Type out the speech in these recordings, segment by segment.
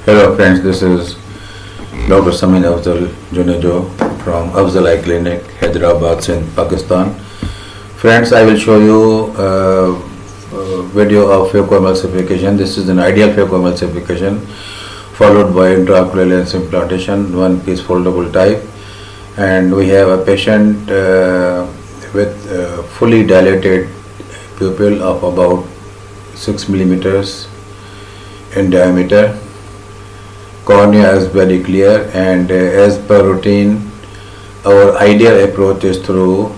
Hello friends, this is Dr. Sameen Afzal Junejo from Afzal Eye Clinic, Hyderabad, Sindh, Pakistan. Friends, I will show you a video of phaco emulsification. This is an ideal phaco emulsification followed by intraocular lens implantation, one piece foldable type. And we have a patient with fully dilated pupil of about 6 millimeters in diameter. Cornea is very clear, and as per routine, our ideal approach is through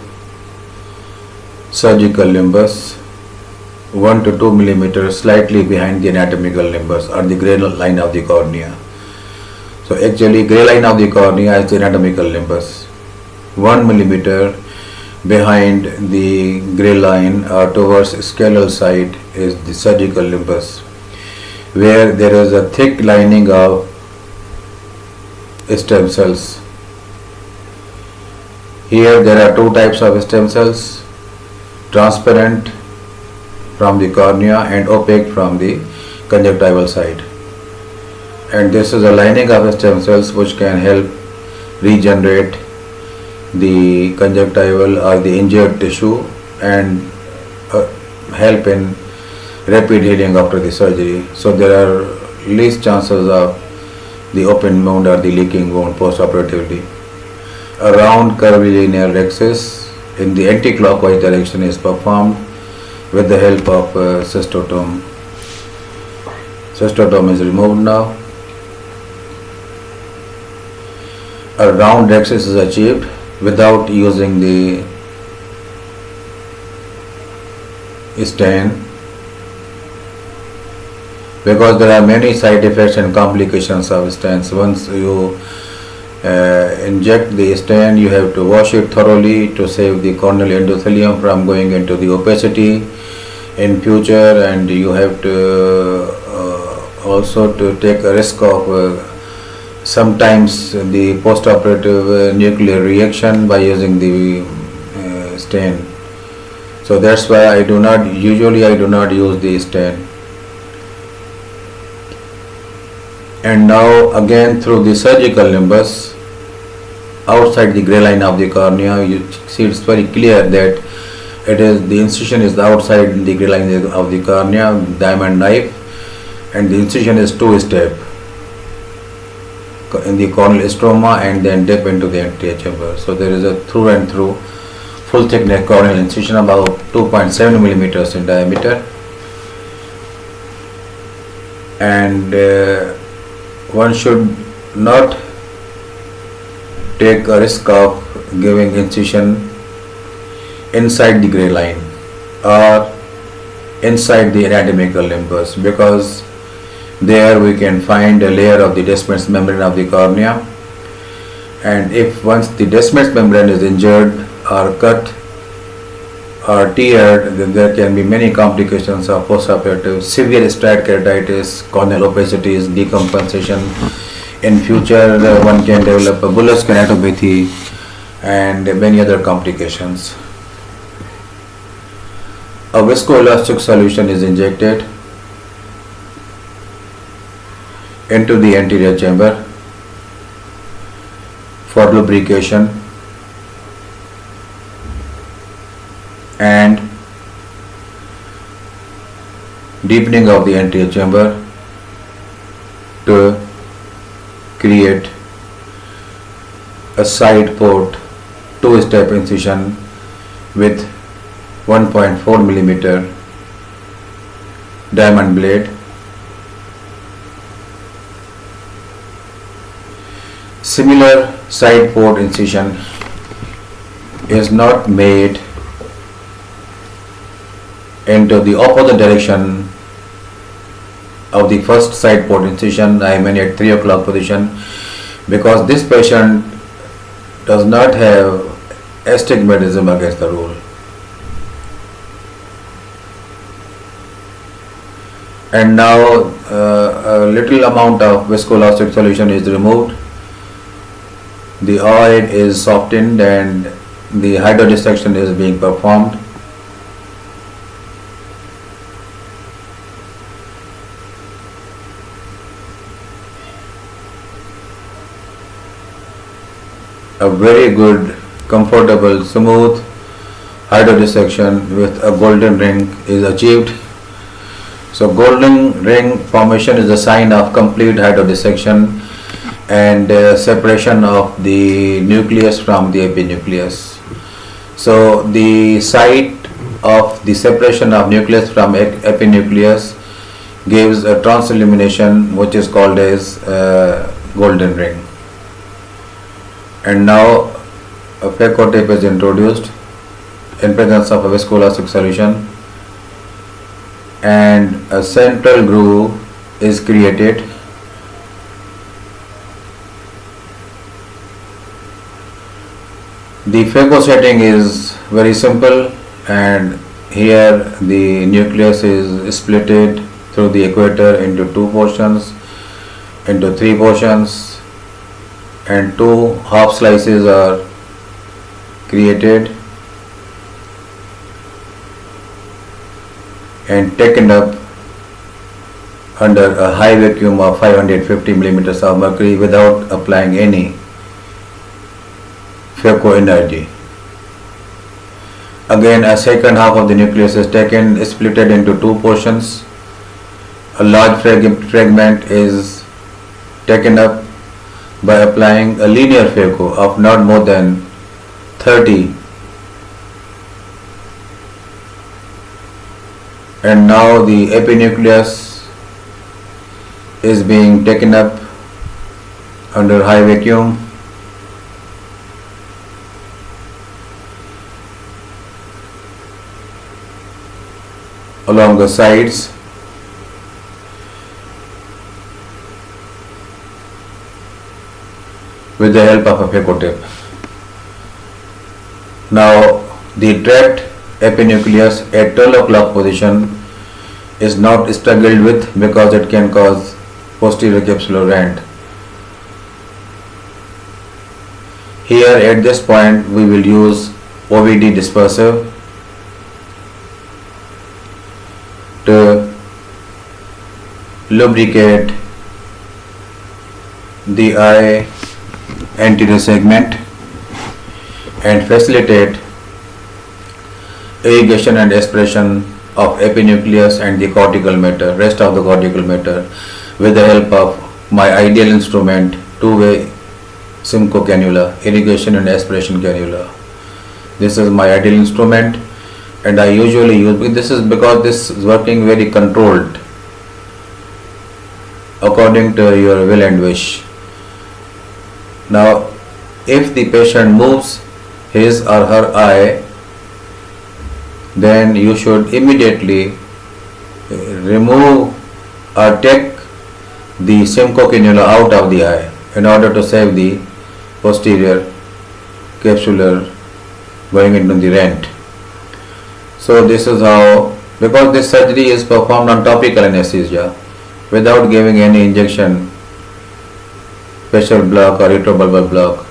surgical limbus 1 to 2 millimeters slightly behind the anatomical limbus or the gray line of the cornea. So actually gray line of the cornea is the anatomical limbus. 1 millimeter behind the gray line or towards scalal side is the surgical limbus, where there is a thick lining of stem cells. Here there are two types of stem cells, transparent from the cornea and opaque from the conjunctival side. And this is a lining of stem cells which can help regenerate the conjunctival or the injured tissue and help in rapid healing after the surgery. So there are least chances of the open wound or the leaking wound post-operatively. A round curvilinear rhexis in the anti-clockwise direction is performed with the help of cystotome. Cystotome is removed now. A round rhexis is achieved without using the stent, because there are many side effects and complications of stents. Once you inject the stent, you have to wash it thoroughly to save the corneal endothelium from going into the opacity in future, and you have to also to take a risk of sometimes the post-operative nuclear reaction by using the stent. So that's why I do not use the stent. And now again through the surgical limbus outside the gray line of the cornea, you see it's very clear that the incision is outside the gray line of the cornea, diamond knife, and the incision is two-step in the corneal stroma and then dip into the anterior chamber. So there is a through and through full thickness corneal incision about 2.7 millimeters in diameter, and one should not take a risk of giving incision inside the gray line or inside the anatomical limbus, because there we can find a layer of the Descemet's membrane of the cornea, and if once the Descemet's membrane is injured or cut or teared, then there can be many complications of postoperative severe striate keratitis, corneal opacities, decompensation. In future, one can develop a bullous keratopathy and many other complications. A viscoelastic solution is injected into the anterior chamber for lubrication and deepening of the anterior chamber to create a side port two-step incision with 1.4 millimeter diamond blade. Similar side port incision is not made into the opposite direction of the first side port incision, I mean at 3 o'clock position, because this patient does not have astigmatism against the rule. And now a little amount of viscoelastic solution is removed, the oil is softened, and the hydrodissection is being performed. a very good, comfortable, smooth hydrodissection with a golden ring is achieved. So golden ring formation is a sign of complete hydrodissection and separation of the nucleus from the epinucleus. So the site of the separation of nucleus from epinucleus gives a transillumination which is called as golden ring. And now a Phaco tape is introduced in presence of a viscoelastic solution, and a central groove is created. The Phaco setting is very simple, and here the nucleus is splitted through the equator into two portions, into three portions, and two half slices are created and taken up under a high vacuum of 550 millimeters of mercury without applying any Phaco energy. Again, a second half of the nucleus is taken, splitted into two portions. A large fragment is taken up by applying a linear Phaco of not more than 30, and now the epinucleus is being taken up under high vacuum. Along the sides, with the help of a Phaco tape. Now the trapped epinucleus at 12 o'clock position is not struggled with because it can cause posterior capsular rent. Here at this point we will use OVD disperser to lubricate the eye anterior segment and facilitate irrigation and aspiration of epinucleus and the cortical matter, rest of the cortical matter, with the help of my ideal instrument, two-way Simcoe cannula, irrigation and aspiration cannula. This is my ideal instrument, and I usually use this is because this is working very controlled according to your will and wish. Now, if the patient moves his or her eye, then you should immediately remove or take the Simcoe cannula out of the eye in order to save the posterior capsular going into the rent. So this is how, because this surgery is performed on topical anesthesia without giving any injection, facial block or retrobulbar block.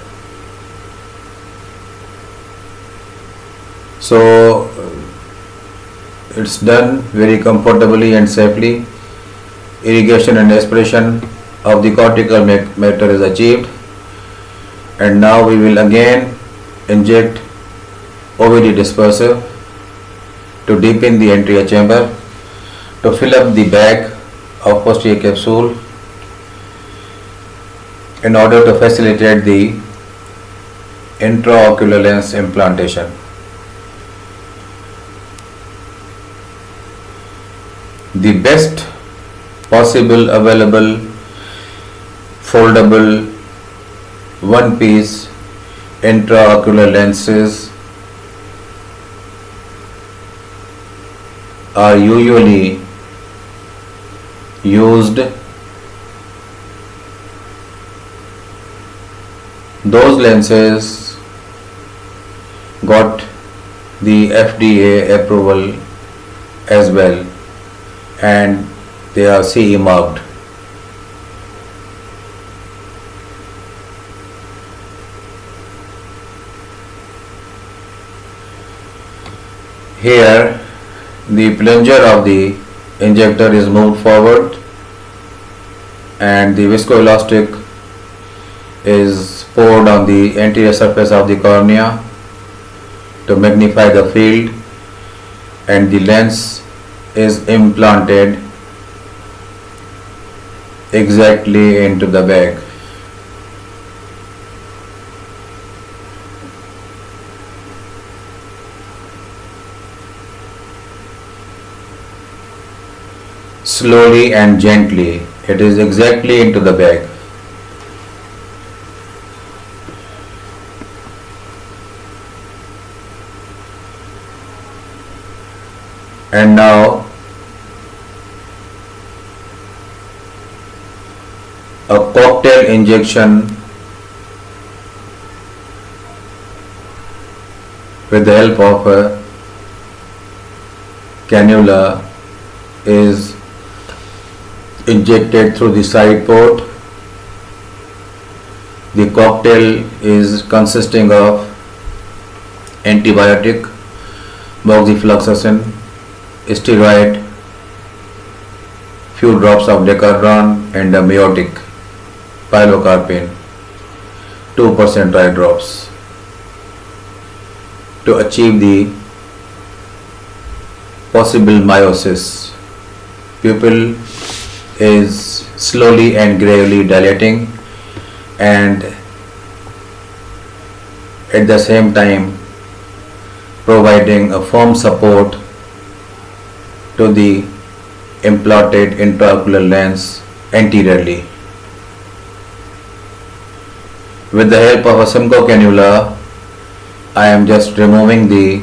So it's done very comfortably and safely. Irrigation and aspiration of the cortical matter is achieved, and now we will again inject OVD disperser to deepen the anterior chamber to fill up the bag of posterior capsule in order to facilitate the intraocular lens implantation. The best possible available foldable one-piece intraocular lenses are usually used. Those lenses got the FDA approval as well, and they are CE marked. Here the plunger of the injector is moved forward and the viscoelastic is poured on the anterior surface of the cornea to magnify the field, and the lens is implanted exactly into the bag. Slowly and gently, it is exactly into the bag. And now a cocktail injection with the help of a cannula is injected through the side port. The cocktail is consisting of antibiotic, moxifloxacin, steroid, few drops of decadron, and a meiotic, pilocarpine, 2% eye drops, to achieve the possible meiosis. Pupil is slowly and gradually dilating, and at the same time providing a firm support to the implanted intraocular lens anteriorly. With the help of a Simcoe cannula, I am just removing the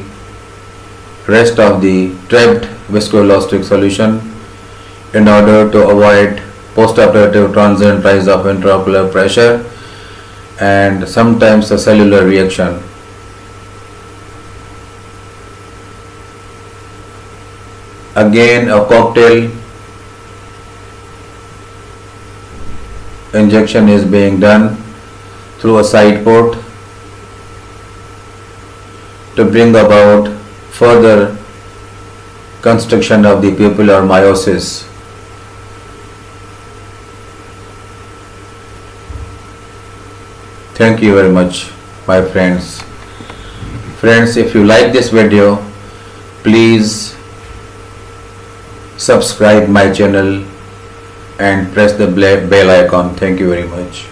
rest of the trapped viscoelastic solution in order to avoid postoperative transient rise of intraocular pressure and sometimes a cellular reaction. Again, a cocktail injection is being done through a side port to bring about further constriction of the pupillar meiosis. Thank you very much, my friends. Friends, if you like this video, please subscribe my channel and press the bell icon. Thank you very much.